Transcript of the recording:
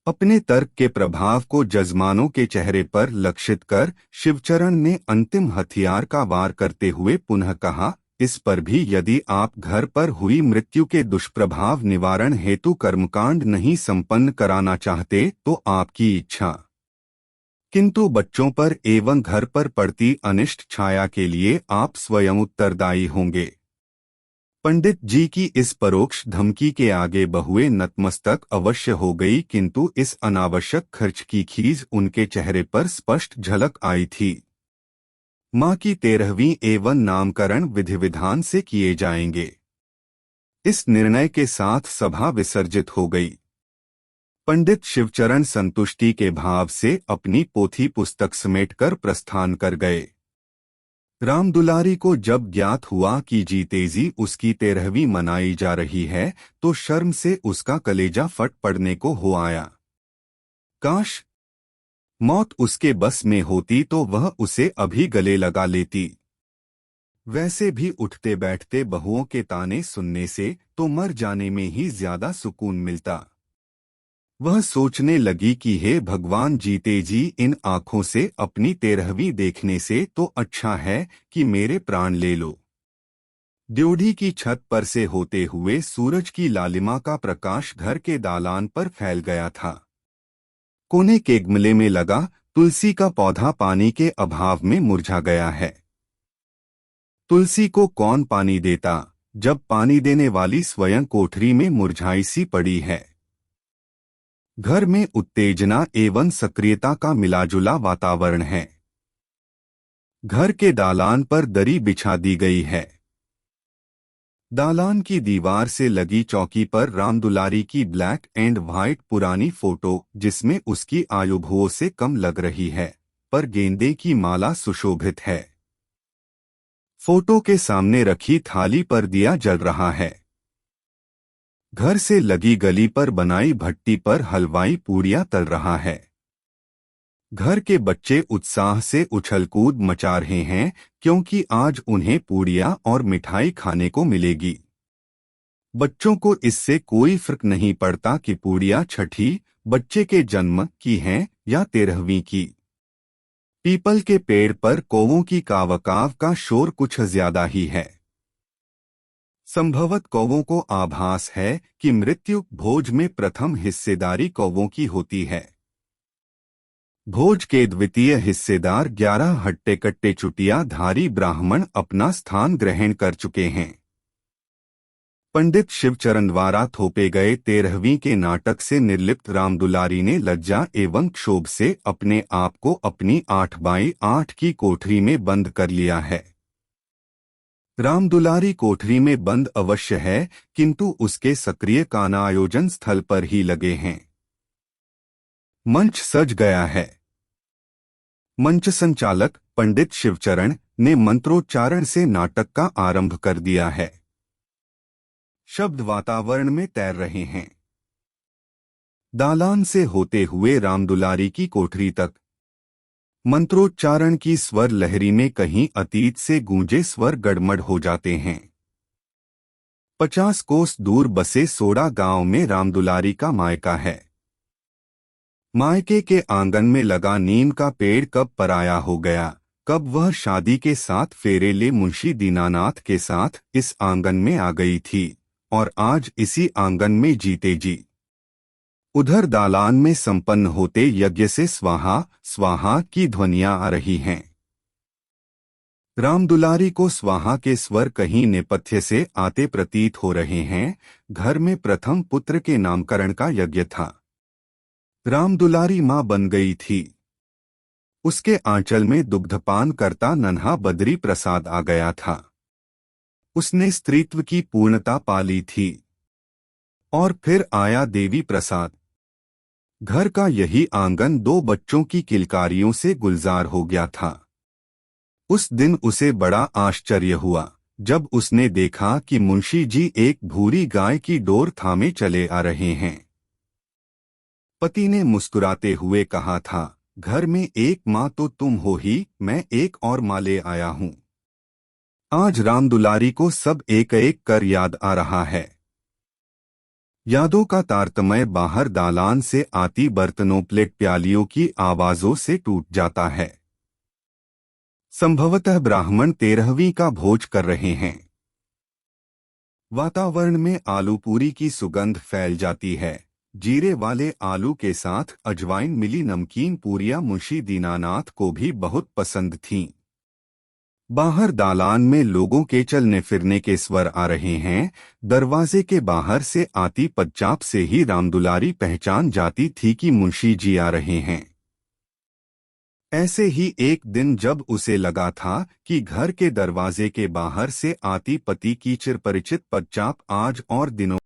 अपने तर्क के प्रभाव को जजमानों के चेहरे पर लक्षित कर शिवचरण ने अंतिम हथियार का वार करते हुए पुनः कहा, इस पर भी यदि आप घर पर हुई मृत्यु के दुष्प्रभाव निवारण हेतु कर्मकांड नहीं संपन्न कराना चाहते तो आपकी इच्छा, किंतु बच्चों पर एवं घर पर पड़ती अनिष्ट छाया के लिए आप स्वयं उत्तरदायी होंगे। पंडित जी की इस परोक्ष धमकी के आगे बहुएं नतमस्तक अवश्य हो गई, किंतु इस अनावश्यक खर्च की खीज उनके चेहरे पर स्पष्ट झलक आई थी। मां की 13वीं एवं नामकरण विधि विधान से किए जाएंगे। इस निर्णय के साथ सभा विसर्जित हो गई। पंडित शिवचरण संतुष्टि के भाव से अपनी पोथी पुस्तक समेटकर प्रस्थान कर गए। रामदुलारी को जब ज्ञात हुआ कि जीतेजी उसकी 13वीं मनाई जा रही है तो शर्म से उसका कलेजा फट पड़ने को हो आया। काश मौत उसके बस में होती तो वह उसे अभी गले लगा लेती। वैसे भी उठते बैठते बहुओं के ताने सुनने से तो मर जाने में ही ज्यादा सुकून मिलता। वह सोचने लगी कि हे भगवान, जीते जी इन आंखों से अपनी 13वीं देखने से तो अच्छा है कि मेरे प्राण ले लो। ड्योढ़ी की छत पर से होते हुए सूरज की लालिमा का प्रकाश घर के दालान पर फैल गया था। कोने के गमले में लगा तुलसी का पौधा पानी के अभाव में मुरझा गया है। तुलसी को कौन पानी देता जब पानी देने वाली स्वयं कोठरी में मुरझाई सी पड़ी है। घर में उत्तेजना एवं सक्रियता का मिलाजुला वातावरण है। घर के दालान पर दरी बिछा दी गई है। दालान की दीवार से लगी चौकी पर रामदुलारी की ब्लैक एंड व्हाइट पुरानी फोटो, जिसमें उसकी आयु भुओं से कम लग रही है, पर गेंदे की माला सुशोभित है। फोटो के सामने रखी थाली पर दिया जल रहा है। घर से लगी गली पर बनाई भट्टी पर हलवाई पूड़ियां तल रहा है। घर के बच्चे उत्साह से उछलकूद मचा रहे हैं, क्योंकि आज उन्हें पूड़ियां और मिठाई खाने को मिलेगी। बच्चों को इससे कोई फर्क नहीं पड़ता कि पूड़ियां छठी बच्चे के जन्म की हैं या 13वीं की। पीपल के पेड़ पर कौवों की कावकाव का शोर कुछ ज्यादा ही है। संभवत कौवों को आभास है कि मृत्यु भोज में प्रथम हिस्सेदारी कौवों की होती है। भोज के द्वितीय हिस्सेदार 11 हट्टे कट्टे चुटिया धारी ब्राह्मण अपना स्थान ग्रहण कर चुके हैं। पंडित शिवचरण द्वारा थोपे गए 13वीं के नाटक से निर्लिप्त रामदुलारी ने लज्जा एवं क्षोभ से अपने आप को अपनी 8x8 की कोठरी में बंद कर लिया है। रामदुलारी कोठरी में बंद अवश्य है, किंतु उसके सक्रिय कानायोजन स्थल पर ही लगे हैं। मंच सज गया है। मंच संचालक पंडित शिवचरण ने मंत्रोच्चारण से नाटक का आरंभ कर दिया है। शब्द वातावरण में तैर रहे हैं। दालान से होते हुए रामदुलारी की कोठरी तक मंत्रोच्चारण की स्वर लहरी में कहीं अतीत से गूंजे स्वर गड़मड़ हो जाते हैं। 50 कोस दूर बसे सोड़ा गांव में रामदुलारी का मायका है। मायके के आंगन में लगा नीम का पेड़ कब पराया हो गया, कब वह शादी के 7 फेरे ले मुंशी दीनानाथ के साथ इस आंगन में आ गई थी, और आज इसी आंगन में जीते जी। उधर दालान में संपन्न होते यज्ञ से स्वाहा स्वाहा की ध्वनियां आ रही हैं। रामदुलारी को स्वाहा के स्वर कहीं नेपथ्य से आते प्रतीत हो रहे हैं। घर में प्रथम पुत्र के नामकरण का यज्ञ था। रामदुलारी मां बन गई थी। उसके आंचल में दुग्धपान करता नन्हा बद्री प्रसाद आ गया था। उसने स्त्रीत्व की पूर्णता पाली थी। और फिर आया देवी प्रसाद। घर का यही आंगन 2 बच्चों की किलकारियों से गुलजार हो गया था। उस दिन उसे बड़ा आश्चर्य हुआ जब उसने देखा कि मुंशी जी एक भूरी गाय की डोर थामे चले आ रहे हैं। पति ने मुस्कुराते हुए कहा था, घर में एक माँ तो तुम हो ही, मैं एक और माँ ले आया हूँ। आज रामदुलारी को सब एक एक कर याद आ रहा है। यादों का तारतम्य बाहर दालान से आती बर्तनों प्लेट प्यालियों की आवाजों से टूट जाता है। संभवतः ब्राह्मण 13वीं का भोज कर रहे हैं। वातावरण में आलू पूरी की सुगंध फैल जाती है। जीरे वाले आलू के साथ अजवाइन मिली नमकीन पूरियां मुंशी दीनानाथ को भी बहुत पसंद थीं। बाहर दालान में लोगों के चलने फिरने के स्वर आ रहे हैं। दरवाजे के बाहर से आती पदचाप से ही रामदुलारी पहचान जाती थी कि मुंशी जी आ रहे हैं। ऐसे ही एक दिन जब उसे लगा था कि घर के दरवाजे के बाहर से आती पति की चिरपरिचित पदचाप आज और दिनों